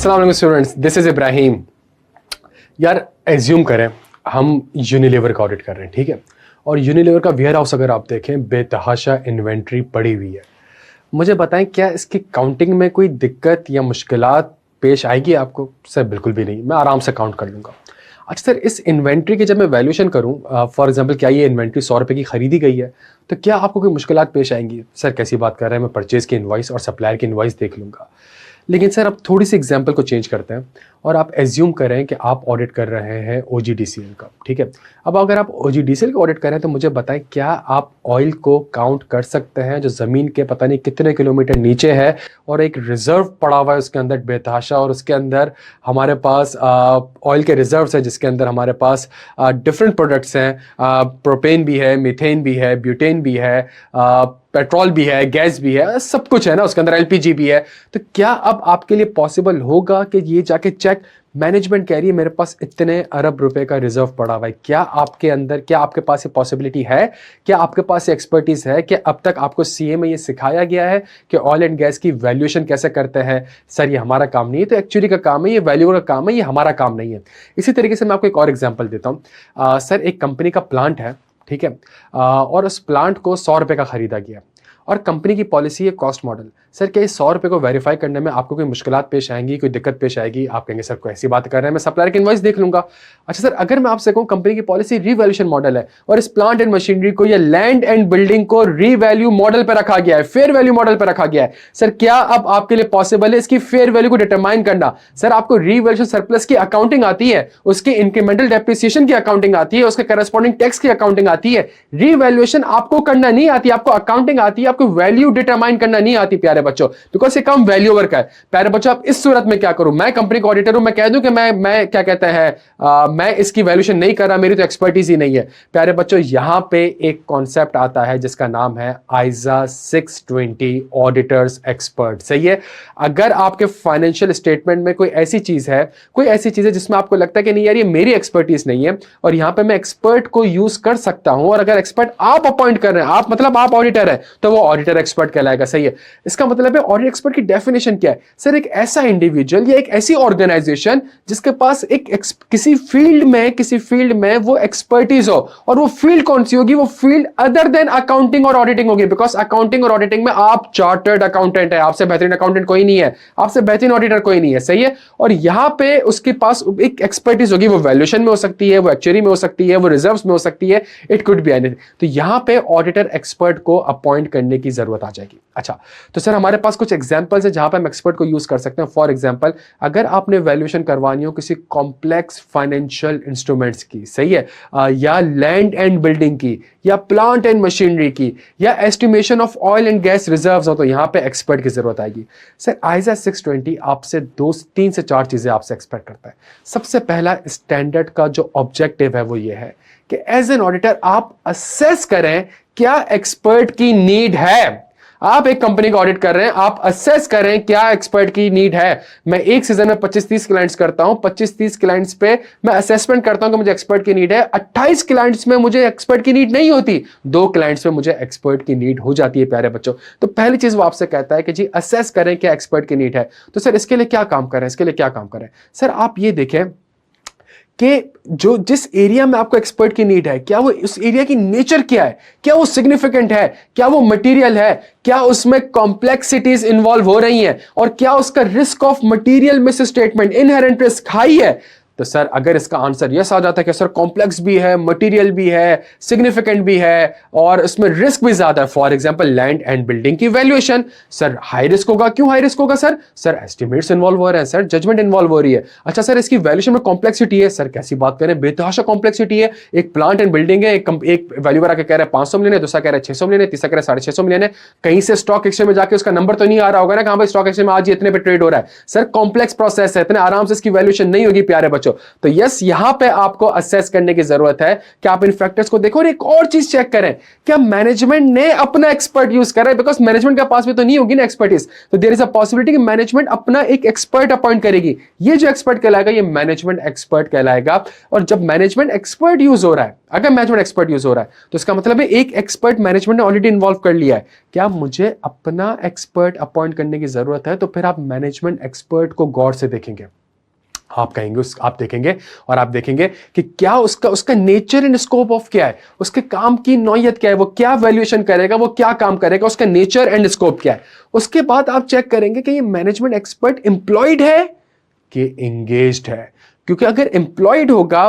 अस्सलाम वालेकुम students, this is Ibrahim. यार एज्यूम करें हम यूनिलीवर का ऑडिट कर रहे हैं, ठीक है, और यूनिलीवर का वेयर हाउस अगर आप देखें बेतहाशा इन्वेंट्री पड़ी हुई है। मुझे बताएं क्या इसकी काउंटिंग में कोई दिक्कत या मुश्किलात पेश आएगी आपको? सर बिल्कुल भी नहीं, मैं आराम से काउंट कर लूँगा। अच्छा सर, इस इन्वेंट्री की जब मैं वैल्यूएशन करूं, फॉर एग्जांपल क्या ये इन्वेंट्री 100 रुपये की खरीदी गई है, तो क्या आपको कोई मुश्किलात पेश आएंगी? सर कैसी बात कर रहे हैं, मैं परचेज की इनवॉइस और सप्लायर की इनवॉइस देख लूँगा। लेकिन सर अब थोड़ी सी एग्जांपल को चेंज करते हैं और आप एज्यूम करें कि आप ऑडिट कर रहे हैं OGDCL का, ठीक है। अब अगर आप OGDCL का ऑडिट कर रहे हैं तो मुझे बताएं क्या आप ऑयल को काउंट कर सकते हैं जो ज़मीन के पता नहीं कितने किलोमीटर नीचे है और एक रिजर्व पड़ा हुआ है उसके अंदर बेतहाशा, और उसके अंदर हमारे पास ऑयल के रिजर्व्स है जिसके अंदर हमारे पास डिफरेंट प्रोडक्ट्स हैं, प्रोपेन भी है, मीथेन भी है, ब्यूटेन भी है, पेट्रोल भी है, गैस भी है, सब कुछ है ना, उसके अंदर LPG भी है। तो क्या अब आपके लिए पॉसिबल होगा कि ये जाके चेक, मैनेजमेंट कह रही है मेरे पास इतने अरब रुपए का रिजर्व पड़ा हुआ है, क्या आपके अंदर, क्या आपके पास ये पॉसिबिलिटी है, क्या आपके पास ये एक्सपर्टीज है, कि अब तक आपको CA में ये सिखाया गया है कि ऑयल एंड गैस की वैल्यूएशन कैसे करते हैं? सर ये हमारा काम नहीं है, तो एक्चुअली का काम है, ये वैल्यू का काम है, ये हमारा काम नहीं है। इसी तरीके से मैं आपको एक और एग्जाम्पल देता हूँ। सर एक कंपनी का प्लांट है, ठीक है, और उस प्लांट को 100 रुपये का खरीदा गया और कंपनी की पॉलिसी है कॉस्ट मॉडल। सर क्या इस 100 रुपये को वेरीफाई करने में आपको कोई मुश्किलात पेश आएंगी, कोई दिक्कत पेश आएगी? आप कहेंगे सर कोई ऐसी बात कर रहे हैं, मैं सप्लायर की इनवॉइस देख लूंगा। अच्छा सर, अगर मैं आपसे कहूँ कंपनी की पॉलिसी रीवैल्यूएशन मॉडल है और इस प्लांट एंड मशीनरी को या लैंड एंड बिल्डिंग को रीवैल्यू मॉडल पर रखा गया है, फेयर वैल्यू मॉडल पर रखा गया है, सर क्या अब आपके लिए पॉसिबल है इसकी फेयर वैल्यू को डिटरमाइन करना? सर आपको रीवैल्यूएशन सरप्लस की अकाउंटिंग आती है, उसकी इंक्रीमेंटल डेप्रिसिएशन की अकाउंटिंग आती है, उसके करस्पॉन्डिंग टैक्स की अकाउंटिंग आती है। रीवैल्यूएशन आपको करना नहीं आती, आपको अकाउंटिंग आती है, आपको वैल्यू डिटरमाइन करना नहीं आती प्यारे बच्चों, बिकॉज ये काम वैल्यूअर का है। प्यारे बच्चों आप इस सूरत में क्या करूं, मैं कंपनी का ऑडिटर हूं, मैं कह दूं कि मैं क्या कहते हैं मैं इसकी वैल्यूएशन नहीं कर रहा, मेरी तो एक्सपर्टीज ही नहीं है। प्यारे बच्चों यहां पे एक कॉन्सेप्ट आता है जिसका नाम है ISA 620 ऑडिटर्स एक्सपर्ट। सही है, अगर आपके फाइनेंशियल स्टेटमेंट में कोई ऐसी चीज है जिसमें आपको लगता है कि नहीं यार ये मेरी एक्सपर्टीज नहीं है और यहां पे मैं एक्सपर्ट को यूज कर सकता हूं, और अगर एक्सपर्ट आप अपॉइंट कर रहे हैं, आप मतलब आप ऑडिटर है, तो वो ऑडिटर एक्सपर्ट कहलाएगा। सही है, इसका मतलब है ऑडिट एक्सपर्ट की डेफिनेशन क्या है? सर एक ऐसा इंडिविजुअल या एक ऐसी ऑर्गेनाइजेशन जिसके पास किसी फील्ड में वो एक्सपर्टीज हो, और वो फील्ड कौन सी होगी? वो फील्ड अदर देन अकाउंटिंग और ऑडिटिंग होगी, बिकॉज अकाउंटिंग और ऑडिटिंग में आप चार्टर्ड अकाउंटेंट है, आपसे बेहतरीन अकाउंटेंट कोई नहीं है, आपसे बेहतरीन ऑडिटर कोई नहीं है। सही है, और यहां पे उसके पास एक एक्सपर्टीज होगी, वो वैल्यूएशन में हो सकती है, वो एक्चुअरी में हो सकती है, वो रिजर्व्स में हो सकती है, इट कुड बी एनीथिंग। तो यहां पे ऑडिटर एक्सपर्ट को अपॉइंट करने की जरूरत आ जाएगी। अच्छा तो सर हमारे पास कुछ एग्जांपल्स है जहां पे हम एक्सपर्ट को यूज कर सकते हैं। फॉर एग्जांपल अगर आपने वैल्यूएशन करवानी हो किसी कॉम्प्लेक्स फाइनेंशियल इंस्ट्रूमेंट्स की, सही है, या लैंड एंड बिल्डिंग की, या प्लांट एंड मशीनरी की, या estimation of oil and gas reserves हो, तो यहां पे एक्सपर्ट की जरूरत आएगी। सर ISA 620 आपसे 3 से 4 चीजें आपसे एक्सपेक्ट करता है। सबसे पहला स्टैंडर्ड का जो ऑब्जेक्टिव है वो ये है कि एज एन ऑडिटर आप असेस करें क्या एक्सपर्ट की नीड है। आप एक कंपनी का ऑडिट कर रहे हैं, आप असेस करें क्या एक्सपर्ट की नीड है। मैं एक सीजन में 25-30 क्लाइंट्स करता हूं, 25-30 क्लाइंट्स पे मैं असेसमेंट करता हूं कि मुझे एक्सपर्ट की नीड है। 28 क्लाइंट्स में मुझे एक्सपर्ट की नीड नहीं होती, 2 क्लाइंट्स में मुझे एक्सपर्ट की नीड हो जाती है। प्यारे बच्चों, तो पहली चीज वो आपसे कहता है कि जी असेस करें क्या एक्सपर्ट की नीड है। तो सर इसके लिए क्या काम करें, इसके लिए क्या काम करें? सर आप ये देखें कि जिस एरिया में आपको एक्सपर्ट की नीड है, क्या वो उस एरिया की नेचर क्या है, क्या वो सिग्निफिकेंट है, क्या वो मटेरियल है, क्या उसमें कॉम्प्लेक्सिटीज इन्वॉल्व हो रही हैं, और क्या उसका risk of material miss statement, inherent risk high है? तो सर अगर इसका आंसर यस आ जाता है कि सर कॉम्प्लेक्स भी है, मटेरियल भी है, सिग्निफिकेंट भी है, और इसमें रिस्क भी ज्यादा है, for example land and building की वैल्यूएशन, सर हाई रिस्क होगा। क्यों हाई रिस्क होगा सर? सर एस्टिमेट्स इन्वॉल्व हो रहे हैं, सर जजमेंट इन्वॉल्व हो रही है। अच्छा सर इसकी वैल्यूएशन में कॉम्प्लेक्सिटी है, सर कैसी बात करें, बेतहाशा कॉम्प्लेक्सिटी है। एक प्लांट एंड बिल्डिंग है, एक वैल्यूअर आके कह रहा है 500 मिलियन है, दूसरा कह रहा है 600 मिलियन है, तीसरा कह रहा है 650 मिलियन है। कहीं से स्टॉक एक्सचेंज में जाके उसका नंबर तो नहीं आ रहा होगा ना, कहां पर स्टॉक एक्सचेंज में आज इतने पे ट्रेड हो रहा है। सर कॉम्प्लेक्स प्रोसेस है, इतने आराम से इसकी वैल्यूएशन नहीं होगी प्यारे बच्चों। हो। तो यस, यहां पे आपको असेस करने की जरूरत है कि आप इन फैक्टर्स को देखो और एक और चीज चेक करें, क्या मैनेजमेंट ने अपना एक्सपर्ट यूज करा है, बिकॉज मैनेजमेंट के पास भी तो नहीं होगी ना एक्सपर्टीज, तो देयर इज अ पॉसिबिलिटी कि मैनेजमेंट अपना एक एक्सपर्ट अपॉइंट करेगी। ये जो एक्सपर्ट कहलाएगा ये मैनेजमेंट एक्सपर्ट कहलाएगा। और जब मैनेजमेंट एक्सपर्ट यूज हो रहा है, अगर मैनेजमेंट एक्सपर्ट यूज हो रहा है, तो इसका मतलब है एक एक्सपर्ट मैनेजमेंट ने ऑलरेडी इन्वॉल्व कर लिया है। क्या मुझे अपना एक्सपर्ट अपॉइंट करने की जरूरत है? तो फिर आप मैनेजमेंट एक्सपर्ट को गौर से देखेंगे, आप कहेंगे आप देखेंगे और आप देखेंगे कि क्या उसका नेचर एंड स्कोप ऑफ क्या है, उसके काम की नौयत क्या है, वो क्या वैल्यूएशन करेगा, वो क्या काम करेगा, उसका नेचर एंड स्कोप क्या है। उसके बाद आप चेक करेंगे कि ये मैनेजमेंट एक्सपर्ट एम्प्लॉयड है कि एंगेज्ड है। क्योंकि अगर एम्प्लॉयड होगा,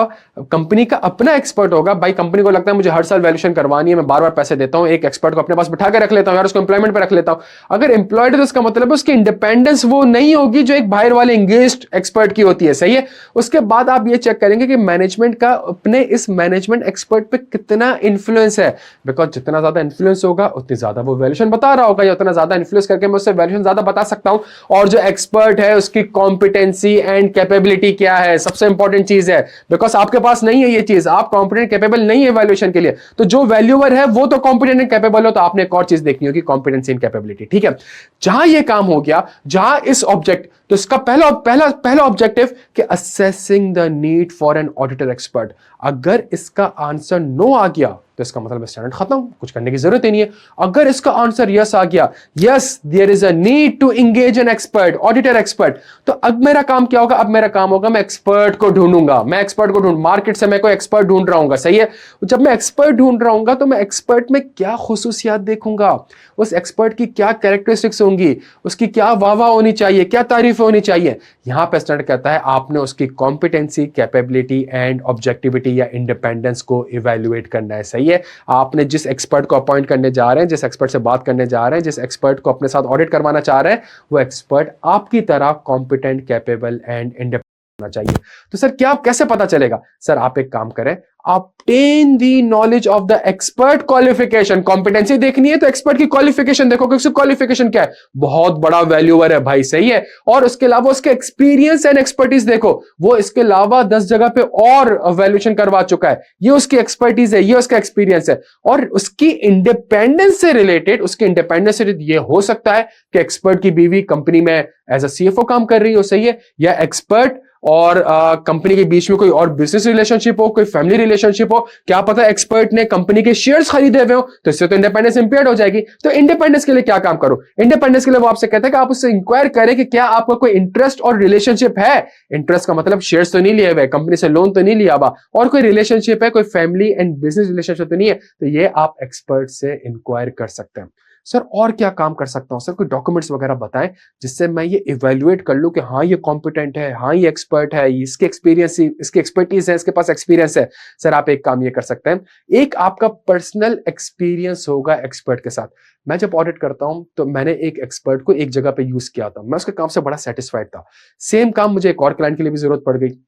कंपनी का अपना एक्सपर्ट होगा, भाई कंपनी को लगता है मुझे हर साल वैल्यूएशन करवानी है, मैं बार बार पैसे देता हूं, एक एक्सपर्ट को अपने पास बिठा के रख लेता हूं यार, उसको एम्प्लॉयमेंट पे रख लेता हूं। अगर एम्प्लॉयड है तो उसका मतलब है उसकी इंडिपेंडेंस वो नहीं होगी जो एक बाहर वाले एंगेज्ड एक्सपर्ट की होती है, सही है। उसके बाद आप ये चेक करेंगे कि मैनेजमेंट का अपने इस मैनेजमेंट एक्सपर्ट पे कितना इंफ्लुएंस है, बिकॉज जितना ज्यादा इंफ्लुएंस होगा उतनी ज्यादा वो वैल्यूएशन बता रहा होगा, या उतना ज्यादा इंफ्लुएंस करके मैं उससे वैल्यूएशन ज्यादा बता सकता हूं। और जो एक्सपर्ट है उसकी कॉम्पिटेंसी एंड कैपेबिलिटी क्या है, सबसे इंपॉर्टेंट चीज है, बिकॉज आपके पास नहीं है ये चीज, आप कॉम्पिटेंट कैपेबल नहीं है वैल्यूएशन के लिए। तो जो वैल्यूअर है वो तो कॉम्पिटेंट एंड कैपेबल हो, तो आपने एक और चीज देखनी होगी, कॉम्पिटेंसी एंड कैपेबिलिटी। ठीक है, जहां ये काम हो गया, जहां इस ऑब्जेक्ट, तो इसका पहला ऑब्जेक्टिव कि assessing the need for an auditor expert. अगर इसका आंसर नो आ गया तो इसका मतलब स्टैंडर्ड खत्म, कुछ करने की जरूरत ही नहीं है। अगर इसका आंसर यस आ गया, yes there is a need to engage an expert, auditor expert, तो अब मेरा काम क्या होगा? अब मेरा काम होगा मैं एक्सपर्ट को ढूंढूंगा, मैं एक्सपर्ट को मार्केट से मैं कोई एक्सपर्ट ढूंढ रहा हूं, सही है। जब मैं एक्सपर्ट ढूंढ रहा हूं तो मैं एक्सपर्ट में क्या खुसूसियात देखूंगा, उस एक्सपर्ट की क्या कैरेक्टरिस्टिक्स होंगी, उसकी क्या वाह होनी चाहिए, क्या तारीफ होनी चाहिए। यहां पे स्टैंडर्ड कहता है आपने उसकी कॉम्पिटेंसी, कैपेबिलिटी एंड ऑब्जेक्टिविटी या इंडिपेंडेंस को इवैल्यूएट करना है, सही है। आपने जिस एक्सपर्ट को अपॉइंट करने जा रहे हैं, जिस एक्सपर्ट से बात करने जा रहे हैं, जिस एक्सपर्ट को अपने साथ ऑडिट करवाना चाह रहे हैं, वो एक्सपर्ट आपकी तरह कॉम्पिटेंट, कैपेबल एंड इंडिपेंडेंट होना चाहिए। तो सर क्या कैसे पता चलेगा? सर आप एक काम करें, obtain the knowledge of the expert qualification। Competency देखनी है तो एक्सपर्ट की क्वालिफिकेशन देखो कि उसकी क्वालिफिकेशन क्या है, बहुत बड़ा वैल्यूअर है भाई, सही है। और उसके अलावा उसके एक्सपीरियंस एंड एक्सपर्टीज देखो, वो इसके अलावा 10 जगह पे और वैल्यूएशन करवा चुका है, ये उसकी एक्सपर्टीज है, ये उसका एक्सपीरियंस है। और उसकी इंडिपेंडेंस से रिलेटेड, उसके इंडिपेंडेंस से ये हो सकता है कि एक्सपर्ट की बीवी कंपनी में एज अ सीएफओ काम कर रही हो, सही है, या एक्सपर्ट और कंपनी के बीच में कोई और बिजनेस रिलेशनशिप हो, कोई फैमिली रिलेशनशिप हो, क्या पता एक्सपर्ट ने कंपनी के शेयर्स खरीदे हुए हो, तो इससे तो इंडिपेंडेंस इंपेयर्ड हो जाएगी। तो इंडिपेंडेंस के लिए क्या काम करो? इंडिपेंडेंस के लिए वो आपसे कहता है कि आप उससे इंक्वायर करें कि क्या आपका कोई इंटरेस्ट और रिलेशनशिप है। इंटरेस्ट का मतलब शेयर्स तो नहीं लिए हुए, कंपनी से लोन तो नहीं लिया हुआ, और कोई रिलेशनशिप है, कोई फैमिली एंड बिजनेस रिलेशनशिप तो नहीं है, तो ये आप एक्सपर्ट से इंक्वायर कर सकते हैं। सर और क्या काम कर सकता हूं? सर कोई डॉक्यूमेंट्स वगैरह बताएं जिससे मैं ये इवैल्यूएट कर लूं कि हाँ ये कॉम्पिटेंट है, हाँ ये एक्सपर्ट है, इसके एक्सपीरियंस, इसकी एक्सपर्टीज है, इसके पास एक्सपीरियंस है। सर आप एक काम ये कर सकते हैं, एक आपका पर्सनल एक्सपीरियंस होगा एक्सपर्ट के साथ। मैं जब ऑडिट करता हूं तो मैंने एक एक्सपर्ट को एक जगह पे यूज किया था, मैं उसके काम से बड़ा सेटिस्फाइड था। सेम काम मुझे एक और क्लाइंट के लिए भी जरूरत पड़ गई,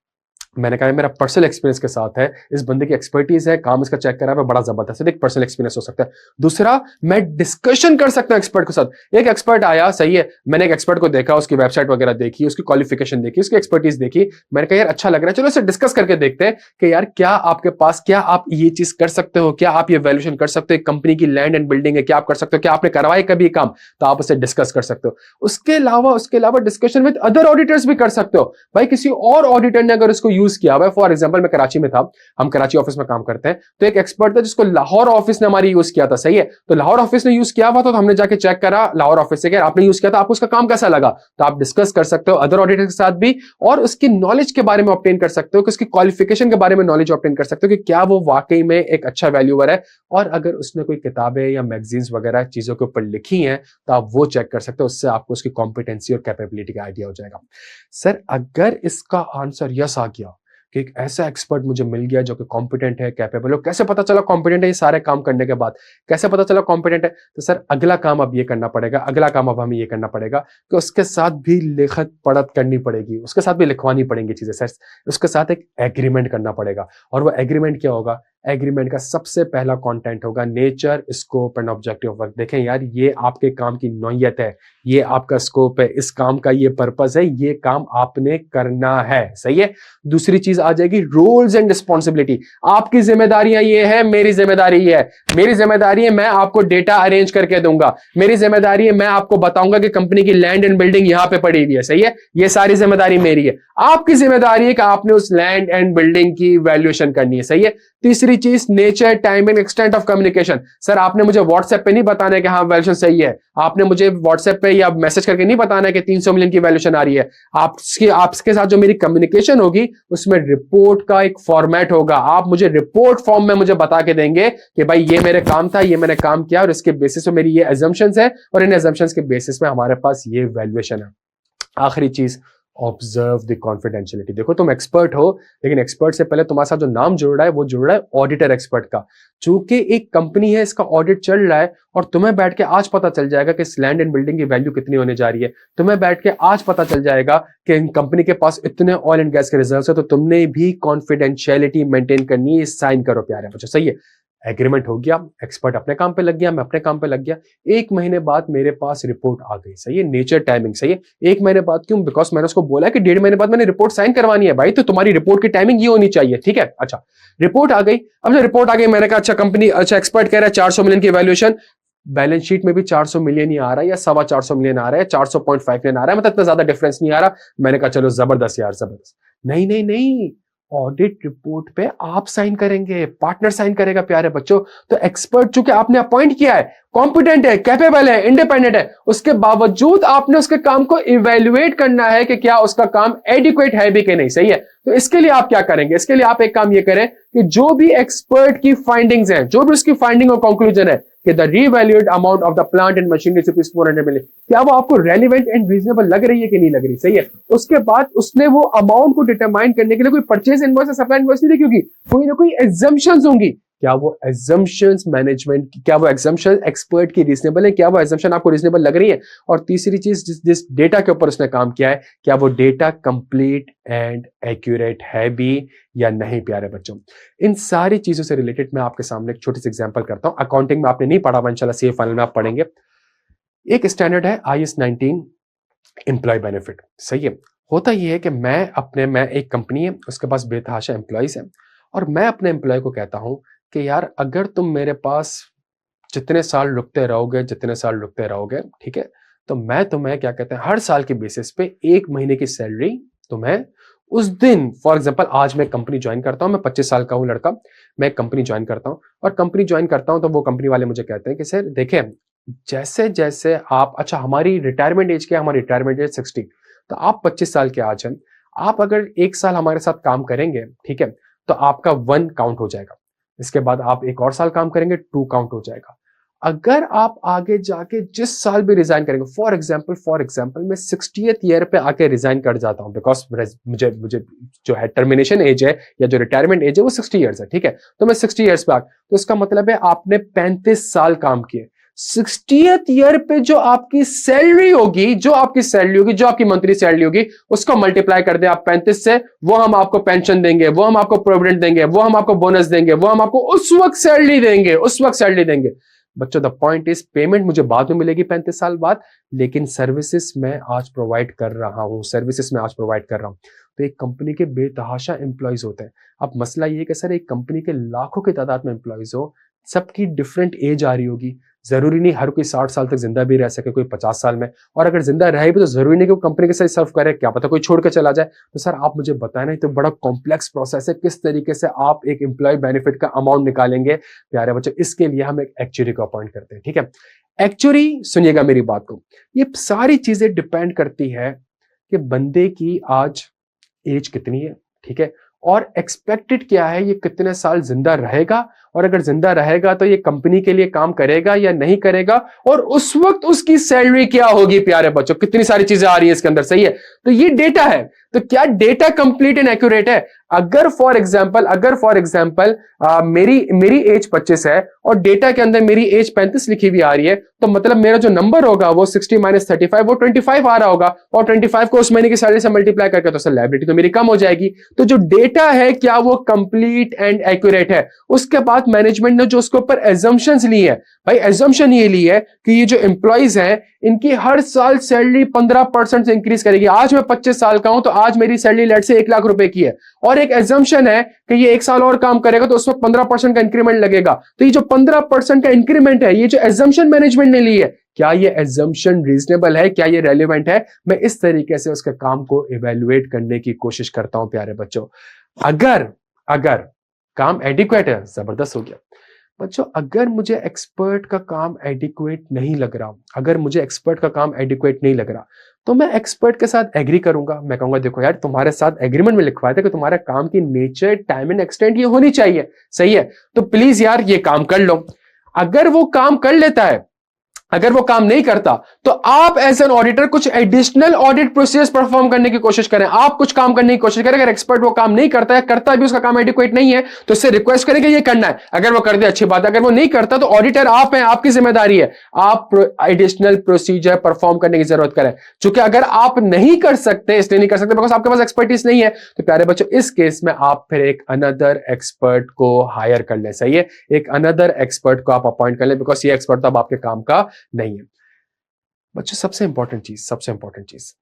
मैंने कहा मेरा पर्सनल एक्सपीरियंस के साथ है, इस बंदे की एक्सपर्टीज है, काम इसका चेक करा है, बड़ा जबरदस्त है, एक पर्सनल एक्सपीरियंस हो सकता है। दूसरा, मैं डिस्कशन कर सकता हूं एक्सपर्ट के साथ। एक एक्सपर्ट आया, सही है, मैंने एक एक्सपर्ट को देखा, उसकी वेबसाइट वगैरह देखी, उसकी क्वालिफिकेशन देखी, उसकी एक्सपर्टीज देखी, मैंने कहा यार अच्छा लग रहा है, चलो इसे डिस्कस करके देखते हैं कि यार क्या आपके पास, क्या आप ये चीज कर सकते हो, क्या आप ये वैल्यूएशन कर सकते हो, कंपनी की लैंड एंड बिल्डिंग है, क्या आप कर सकते हो, क्या आपने करवाए कभी काम, तो आप उसे डिस्कस कर सकते हो। उसके अलावा डिस्कशन विद अदर ऑडिटर्स भी कर सकते हो। भाई किसी और ऑडिटर ने अगर उसको यूज किया हुआ है, फॉर एग्जांपल मैं कराची में था, हम कराची ऑफिस में काम करते हैं, तो एक एक्सपर्ट था जिसको लाहौर ऑफिस ने हमारी यूज किया था, सही है। तो लाहौर ऑफिस ने यूज किया हुआ, तो हमने जाके चेक करा लाहौर ऑफिस से कि आपने यूज किया था, आपको उसका काम कैसा लगा, तो आप डिस्कस कर सकते हो अदर ऑडिटर के साथ भी, और उसकी नॉलेज के बारे में ऑब्टेन कर सकते हो, कि उसकी क्वालिफिकेशन के बारे में नॉलेज ऑब्टेन कर सकते हो कि क्या वो वाकई में एक अच्छा वैल्यूअर है। और अगर उसने कोई किताबें या मैगजीन्स वगैरह चीजों के ऊपर लिखी हैं तो आप वो चेक कर सकते हो, उससे आपको उसकी कॉम्पिटेंसी और कैपेबिलिटी का आइडिया हो जाएगा। सर अगर इसका आंसर यस आ गया कि एक ऐसा एक्सपर्ट मुझे मिल गया जो कि कॉम्पिटेंट है, कैपेबल हो, कैसे पता चला कॉम्पिटेंट है? ये सारे काम करने के बाद कैसे पता चला कॉम्पिटेंट है? तो सर अगला काम अब ये करना पड़ेगा, अगला काम अब हमें ये करना पड़ेगा कि उसके साथ भी लिखत पढ़त करनी पड़ेगी, उसके साथ भी लिखवानी पड़ेंगी चीजें सर, उसके साथ एक एग्रीमेंट करना पड़ेगा। और वो एग्रीमेंट क्या होगा? एग्रीमेंट का सबसे पहला कंटेंट होगा nature, scope and objective of work. देखें यार, ये आपके काम की नौयत है, ये आपका स्कोप है, इस काम का ये पर्पस है, ये काम आपने करना है, सही है। दूसरी चीज आ जाएगी रोल्स एंड रिस्पॉन्सिबिलिटी। आपकी जिम्मेदारियां ये है, मेरी जिम्मेदारी ये है। मेरी जिम्मेदारी है मैं आपको डेटा अरेंज करके दूंगा, मेरी जिम्मेदारी है मैं आपको बताऊंगा कि कंपनी की लैंड एंड बिल्डिंग यहां पे पड़ी हुई है, सही है। ये सारी जिम्मेदारी मेरी है। आपकी जिम्मेदारी है कि आपने उस लैंड एंड बिल्डिंग की वैल्यूएशन करनी है, सही है। तीसरी चीज nature, time and extent of communication. Sir आपने मुझे व्हाट्सएप पे नहीं बताना है कि हाँ वैल्यूएशन सही है, आपने मुझे व्हाट्सएप पे या मैसेज करके नहीं बताना है कि 300 मिलियन की वैल्यूएशन आ रही है। आपके साथ जो मेरी कम्युनिकेशन होगी उसमें रिपोर्ट का एक फॉर्मेट होगा, आप मुझे रिपोर्ट फॉर्म में मुझे बता के देंगे कि भाई ये मेरे काम था, ये मैंने काम किया और इसके बेसिस पे मेरी ये एजम्पशंस है और इन एजम्पशंस के बेसिस पे हमारे पास ये वैल्यूएशन है। आखिरी चीज, ऑब्जर्व द कॉन्फिडेंशियलिटी। देखो तुम एक्सपर्ट हो, लेकिन एक्सपर्ट से पहले तुम्हारे साथ जो नाम जुड़ रहा है वो जुड़ रहा है ऑडिटर एक्सपर्ट का। चूंकि एक कंपनी है, इसका ऑडिट चल रहा है और तुम्हें बैठ के आज पता चल जाएगा कि इस लैंड एंड बिल्डिंग की वैल्यू कितनी होने जा रही है। तुम्हें बैठ के आज पता चल जाएगा कि कंपनी के पास इतने ऑयल एंड गैस के रिजर्व्स है, तो तुमने भी कॉन्फिडेंशियलिटी मेंटेन करनी है। साइन करो प्यारे बच्चों, सही है। एग्रीमेंट हो गया, एक्सपर्ट अपने काम पे लग गया, मैं अपने काम पे लग गया। 1 महीने बाद मेरे पास रिपोर्ट आ गई, सही है। नेचर, टाइमिंग, सही है। 1 महीने बाद क्यों? बिकॉज मैंने उसको बोला कि 1.5 महीने बाद मैंने रिपोर्ट साइन करवानी है भाई, तो तुम्हारी रिपोर्ट की टाइमिंग ये होनी चाहिए, ठीक है। अच्छा, रिपोर्ट आ गई। अब जब रिपोर्ट आ गई, मैंने कहा अच्छा कंपनी, अच्छा एक्सपर्ट कह रहा है 400 मिलियन की वैल्यूएशन, बैलेंस शीट में भी 400 मिलियन ही आ रहा है या 425 मिलियन आ रहा है, 400.5 मिलियन आ रहा है, मतलब इतना ज्यादा डिफरेंस नहीं आ रहा। मैंने कहा चलो जबरदस्त यार, जबरदस्त। नहीं नहीं नहीं, ऑडिट रिपोर्ट पे आप साइन करेंगे, पार्टनर साइन करेगा प्यारे बच्चों। तो एक्सपर्ट चूंकि आपने अपॉइंट किया है, कॉम्पिटेंट है, कैपेबल है, इंडिपेंडेंट है, उसके बावजूद आपने उसके काम को इवेल्युएट करना है कि क्या उसका काम एडिक्वेट है भी कि नहीं, सही है। तो इसके लिए आप क्या करेंगे? इसके लिए आप एक काम ये करें कि जो भी एक्सपर्ट की फाइंडिंग्स हैं, जो भी उसकी फाइंडिंग और कंक्लूजन है कि the revalued amount of the plant and machinery rupees 400 million, क्या वो आपको रेलिवेंट एंड रीजनेबल लग रही है कि नहीं लग रही, सही है। उसके बाद उसने वो अमाउंट को डिटरमाइन करने के लिए कोई परचेज इनवॉइस या सप्लाई इनवॉइस नहीं देखी होगी, कोई ना कोई एग्जम्पशंस होंगी। क्या वो एग्जम्पशंस मैनेजमेंट, क्या वो एग्जम्पशन एक्सपर्ट की रीजनेबल है, क्या वो एग्जम्पशन आपको रीजनेबल लग रही है? और तीसरी चीज, जिस डेटा के ऊपर उसने काम किया है, क्या वो डेटा कंप्लीट एंड एक्यूरेट है भी या नहीं प्यारे बच्चों। इन सारी चीजों से रिलेटेड मैं आपके सामने एक छोटी सी एग्जांपल करता हूं। अकाउंटिंग में आपने नहीं पढ़ा, इंशाल्लाह सीए फाइनल में आप पढ़ेंगे। एक स्टैंडर्ड है IAS 19 एम्प्लॉय बेनिफिट, सही है। होता यह है कि मैं एक कंपनी है, उसके पास बेतहाशा एम्प्लॉयज है, और मैं अपने एम्प्लॉय को कहता हूं कि यार अगर तुम मेरे पास जितने साल रुकते रहोगे, ठीक है, तो मैं तुम्हें क्या कहते हैं, हर साल के बेसिस पे 1 महीने की सैलरी तुम्हें उस दिन, फॉर एग्जांपल आज मैं कंपनी ज्वाइन करता हूं, मैं 25 साल का हूं लड़का, मैं कंपनी ज्वाइन करता हूं, और कंपनी ज्वाइन करता हूं तो वो कंपनी वाले मुझे कहते हैं कि सर देखें, जैसे जैसे आप, अच्छा हमारी रिटायरमेंट एज क्या है? हमारी रिटायरमेंट एज 60, तो आप 25 साल के आज हैं, आप अगर 1 साल हमारे साथ काम करेंगे, ठीक है, तो आपका 1 काउंट हो जाएगा। इसके बाद आप 1 और साल काम करेंगे, 2 काउंट हो जाएगा। अगर आप आगे जाके जिस साल भी रिजाइन करेंगे, फॉर एग्जाम्पल मैं 60th ईयर पे आके रिजाइन कर जाता हूं, बिकॉज मुझे जो है टर्मिनेशन एज है या जो रिटायरमेंट एज है वो 60 ईयर्स है, ठीक है, तो मैं 60 ईयर्स पे आ, तो इसका मतलब है आपने 35 साल काम किए। 60th ईयर पे जो आपकी सैलरी होगी, जो आपकी मंथली सैलरी होगी, उसको मल्टीप्लाई कर दे आप 35 से, वो हम आपको पेंशन देंगे, वो हम आपको प्रोविडेंट देंगे, वो हम आपको बोनस देंगे, वो हम आपको उस वक्त सैलरी देंगे। बच्चों द पॉइंट इज, पेमेंट मुझे बाद में मिलेगी 35 साल बाद, लेकिन सर्विसेज मैं आज प्रोवाइड कर रहा हूं, तो एक कंपनी के बेतहाशा एम्प्लॉयज होते हैं। अब मसला ये है कि सर एक कंपनी के लाखों की तादाद में एम्प्लॉयज हो, सबकी डिफरेंट एज आ रही होगी, जरूरी नहीं हर कोई 60 साल तक जिंदा भी रह सके, कोई 50 साल में, और अगर जिंदा रहे भी तो जरूरी नहीं कि वो कंपनी के साथ सर्व करे, क्या पता कोई छोड़ के चला जाए। तो सर आप मुझे बताएं ना, तो बड़ा कॉम्प्लेक्स प्रोसेस है, किस तरीके से आप एक एम्प्लॉय बेनिफिट का अमाउंट निकालेंगे प्यारे बच्चों। इसके लिए हम एक एक्चुअरी को अपॉइंट करते हैं, ठीक है। एक्चुअरी, सुनिएगा मेरी बात को, ये सारी चीजें डिपेंड करती है कि बंदे की आज एज कितनी है, ठीक है, और एक्सपेक्टेड क्या है, ये कितने साल जिंदा रहेगा और अगर जिंदा रहेगा तो ये कंपनी के लिए काम करेगा या नहीं करेगा, और उस वक्त उसकी सैलरी क्या होगी। प्यारे बच्चों, कितनी सारी चीजें आ रही है इसके अंदर, सही है। तो ये डेटा है, तो क्या डेटा कंप्लीट एंड एक्यूरेट है? अगर फॉर एग्जाम्पल मेरी एज 25 है और डेटा के अंदर मेरी एज 35 लिखी हुई आ रही है, तो मतलब मेरा जो नंबर होगा वो 60 - 35 वो 25 आ रहा होगा, और 25 को उस महीने की सैलरी से मल्टीप्लाई करके तो सर लायबिलिटी तो मेरी कम हो जाएगी। तो जो डेटा है क्या वो कंप्लीट एंड एक्यूरेट है? उसके बाद मैनेजमेंट ने जो उसके ऊपर एजम्पशंस ली है, भाई एजम्पशन ये ली है कि ये जो एम्प्लॉइज हैं इनकी हर साल सैलरी 15% से इंक्रीज करेगी। आज मैं 25 साल का हूं तो आज मेरी सैलरी लेट से 1 लाख रुपए की है, और एक एजम्पशन है कि ये 1 साल और काम करेगा तो उस वक्त 15% का इंक्रीमेंट लगेगा। तो ये जो 15% का इंक्रीमेंट है, ये जो एजम्पशन मैनेजमेंट ने ली है, क्या ये एजम्पशन रीजनेबल है, क्या ये रेलिवेंट है? मैं इस तरीके से उसके काम को इवेल्युएट करने की कोशिश करता हूं प्यारे बच्चों। अगर काम एडिक्वेट है, जबरदस्त हो गया बच्चों। अगर मुझे एक्सपर्ट का काम एडिक्वेट नहीं लग रहा, तो मैं एक्सपर्ट के साथ एग्री करूंगा। मैं कहूंगा देखो यार, तुम्हारे साथ एग्रीमेंट में लिखवाया था कि तुम्हारे काम की नेचर, टाइम एंड एक्सटेंट ये होनी चाहिए, सही है, तो प्लीज यार ये काम कर लो। अगर वो काम कर लेता है, अगर वो काम नहीं करता, तो आप एज एन ऑडिटर कुछ एडिशनल ऑडिट प्रोसेस परफॉर्म करने की कोशिश करें, आप कुछ काम करने की कोशिश करें। अगर एक्सपर्ट वो काम नहीं करता है, करता भी उसका काम एडिक्वेट नहीं है, तो उससे रिक्वेस्ट करें कि ये करना है। अगर वो कर दे अच्छी बात है, अगर वो नहीं करता तो ऑडिटर आप हैं, आपकी जिम्मेदारी है, आप एडिशनल प्रोसीजर परफॉर्म करने की जरूरत करें। क्योंकि अगर आप नहीं कर सकते, इसलिए नहीं कर सकते बिकॉज आपके पास एक्सपर्टीज नहीं है, तो प्यारे बच्चों इस केस में आप फिर एक अनदर एक्सपर्ट को हायर कर ले, सही है, एक अनदर एक्सपर्ट को आप अपॉइंट कर ले, बिकॉज ये एक्सपर्ट तो अब आपके काम का नहीं है। बच्चों सबसे इंपॉर्टेंट चीज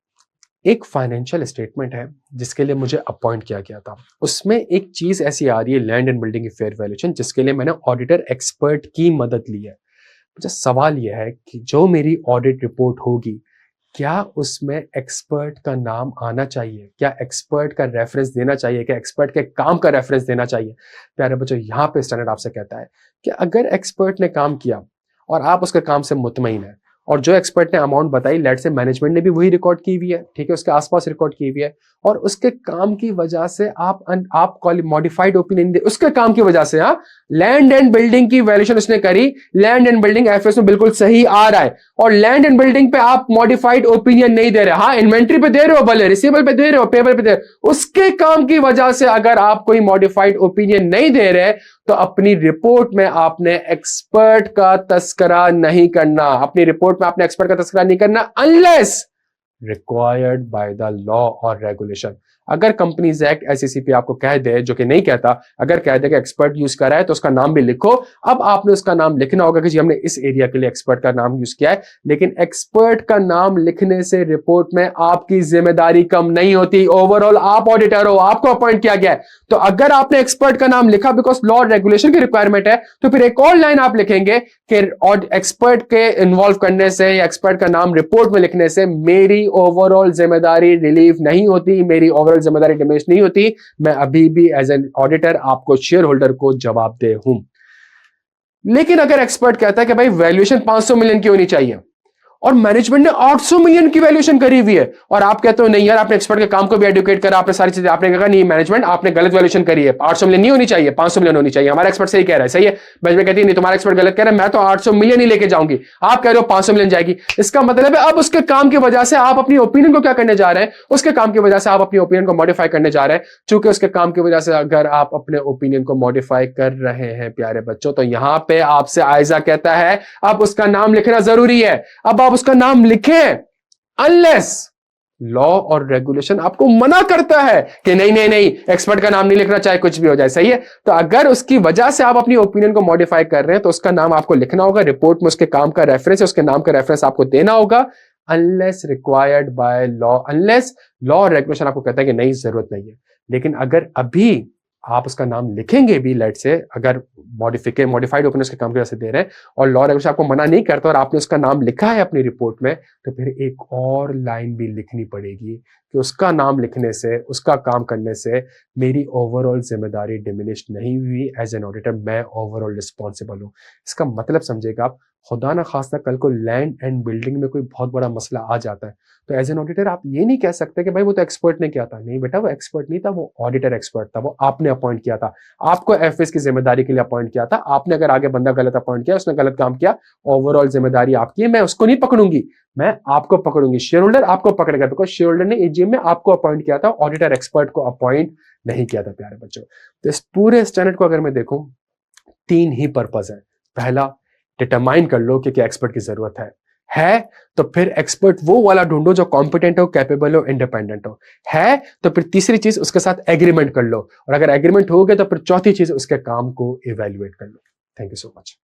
एक फाइनेंशियल स्टेटमेंट है जिसके लिए मुझे अपॉइंट किया गया था, उसमें एक चीज ऐसी आ रही है, लैंड एंड बिल्डिंग की फेयर वैल्यूएशन, जिसके लिए मैंने ऑडिटर एक्सपर्ट की मदद ली है। मुझे सवाल यह है कि जो मेरी ऑडिट रिपोर्ट होगी, क्या उसमें एक्सपर्ट का नाम आना चाहिए, क्या एक्सपर्ट का रेफरेंस देना चाहिए, क्या एक्सपर्ट के काम का रेफरेंस देना चाहिए? प्यारे बच्चों, यहां पे स्टैंडर्ड आपसे कहता है कि अगर एक्सपर्ट ने काम किया और आप उसके काम से मुतमईन है, और जो एक्सपर्ट ने अमाउंट बताई, लेट से मैनेजमेंट ने भी वही रिकॉर्ड की हुई है, ठीक है, उसके आसपास रिकॉर्ड की हुई है, और उसके काम की वजह से आप मॉडिफाइड ओपिनियन दे, उसके काम की वजह से, हाँ, लैंड एंड बिल्डिंग की वैल्यूएशन उसने करी, लैंड एंड बिल्डिंग एफएस में बिल्कुल सही आ रहा है, और लैंड एंड बिल्डिंग पे आप मॉडिफाइड ओपिनियन नहीं दे रहे, हाँ इन्वेंट्री पे दे रहे हो, भले रिसीवेबल पे दे रहे हो, पेबल पे दे रहे हो, उसके काम की वजह से अगर आप कोई मॉडिफाइड ओपिनियन नहीं दे रहे, तो अपनी रिपोर्ट में आपने एक्सपर्ट का तस्करा नहीं करना, अपनी रिपोर्ट में आपने एक्सपर्ट का तस्करा नहीं करना unless required by the law और रेगुलेशन। अगर कंपनीज एक्ट एससीसीपी आपको कह दे, जो कि नहीं कहता, अगर कह दे कि एक्सपर्ट यूज कर रहा है तो उसका नाम भी लिखो। अब आपने उसका नाम लिखना होगा कि जी हमने इस एरिया के लिए एक्सपर्ट का नाम यूज किया है, लेकिन एक्सपर्ट का नाम लिखने से रिपोर्ट में आपकी जिम्मेदारी कम नहीं होती। ओवरऑल आप ऑडिटर हो, आपको अपॉइंट किया गया है, तो अगर आपने एक्सपर्ट का नाम लिखा बिकॉज लॉ और रेगुलेशन की रिक्वायरमेंट है, तो फिर एक और लाइन आप लिखेंगे कि एक्सपर्ट के इन्वॉल्व करने से या एक्सपर्ट का नाम रिपोर्ट में लिखने से मेरी ओवरऑल जिम्मेदारी रिलीव नहीं होती, मेरी ओवरऑल जिम्मेदारी डिमिनिश नहीं होती, मैं अभी भी एज एन ऑडिटर आपको, शेयर होल्डर को जवाबदेह हूं। लेकिन अगर एक्सपर्ट कहता है कि भाई वैल्यूएशन 500 मिलियन की होनी चाहिए और मैनेजमेंट ने 800 मिलियन की वैल्यूएशन करी हुई है, और आप कहते हो नहीं यार, आपने एक्सपर्ट के काम को भी एडुकेट करा, आपने सारी चीजें, आपने कहा नहीं मैनेजमेंट आपने गलत वैल्यूएशन करी है, 800 मिलियन नहीं होनी चाहिए, 500 मिलियन होनी चाहिए, हमारा एक्सपर्ट सही कह रहा है, सही है। मैनेजमेंट कहती है नहीं तुम्हारा एक्सपर्ट गलत कह रहा है, मैं तो 800 मिलियन ही लेके जाऊंगी, आप कह रहे हो 500 मिलियन जाएगी। इसका मतलब है अब उसके काम की वजह से आप अपनी ओपिनियन को क्या करने जा रहे हैं, उसके काम की वजह से आप अपनी ओपिनियन को मॉडिफाई करने जा रहे हैं। चूंकि उसके काम की वजह से अगर आप अपने ओपिनियन को मॉडिफाई कर रहे हैं प्यारे बच्चों, तो यहां पे आपसे आयजा कहता है अब उसका नाम लिखना जरूरी है। अब आप उसका नाम लिखें अनलेस लॉ और रेगुलेशन आपको मना करता है कि नहीं नहीं नहीं, एक्सपर्ट का नाम नहीं लिखना, चाहे कुछ भी हो जाए, सही है। तो अगर उसकी वजह से आप अपनी ओपिनियन को मॉडिफाई कर रहे हैं, तो उसका नाम आपको लिखना होगा, रिपोर्ट में उसके काम का रेफरेंस है, उसके नाम का रेफरेंस आपको देना होगा, unless required by law, unless law और रेगुलेशन आपको कहता है कि नहीं जरूरत नहीं है। लेकिन अगर अभी आप उसका नाम लिखेंगे भी, लेट से अगर मॉडिफाइड ओपिनियन के काम की वजह से दे रहे हैं और लॉ रेगुलेशन आपको मना नहीं करता और आपने उसका नाम लिखा है अपनी रिपोर्ट में, तो फिर एक और लाइन भी लिखनी पड़ेगी कि उसका नाम लिखने से, उसका काम करने से मेरी ओवरऑल जिम्मेदारी डिमिनिश नहीं हुई, एज एन ऑडिटर मैं ओवरऑल रिस्पॉन्सिबल हूं। इसका मतलब समझेगा आप, खुदा ना खास्ता कल को लैंड एंड बिल्डिंग में कोई बहुत बड़ा मसला आ जाता है, तो एज एन ऑडिटर आप ये नहीं कह सकते कि भाई वो तो एक्सपर्ट ने किया था। नहीं बेटा, वो एक्सपर्ट नहीं था, वो ऑडिटर एक्सपर्ट था, वो आपने अपॉइंट किया था, आपको एफएस की जिम्मेदारी के लिए अपॉइंट किया था। आपने अगर आगे बंदा गलत अपॉइंट किया, उसने गलत काम किया, ओवरऑल जिम्मेदारी आपकी है, मैं उसको नहीं पकड़ूंगी, मैं आपको पकड़ूंगी। शेयर होल्डर आपको पकड़ेगा, बिकॉज शेयर होल्डर ने एजीएम में आपको अपॉइंट किया था, ऑडिटर एक्सपर्ट को अपॉइंट नहीं किया था। प्यारे बच्चों, तो इस पूरे स्टैंडर्ड को अगर मैं देखूं, 3 ही पर्पस है। पहला, डिटरमाइन कर लो कि क्या एक्सपर्ट की जरूरत है तो फिर एक्सपर्ट वो वाला ढूंढो जो कॉम्पिटेंट हो, कैपेबल हो, इंडिपेंडेंट हो। है तो फिर तीसरी चीज उसके साथ एग्रीमेंट कर लो, और अगर एग्रीमेंट हो गया तो फिर चौथी चीज उसके काम को इवेल्युएट कर लो। Thank you so much.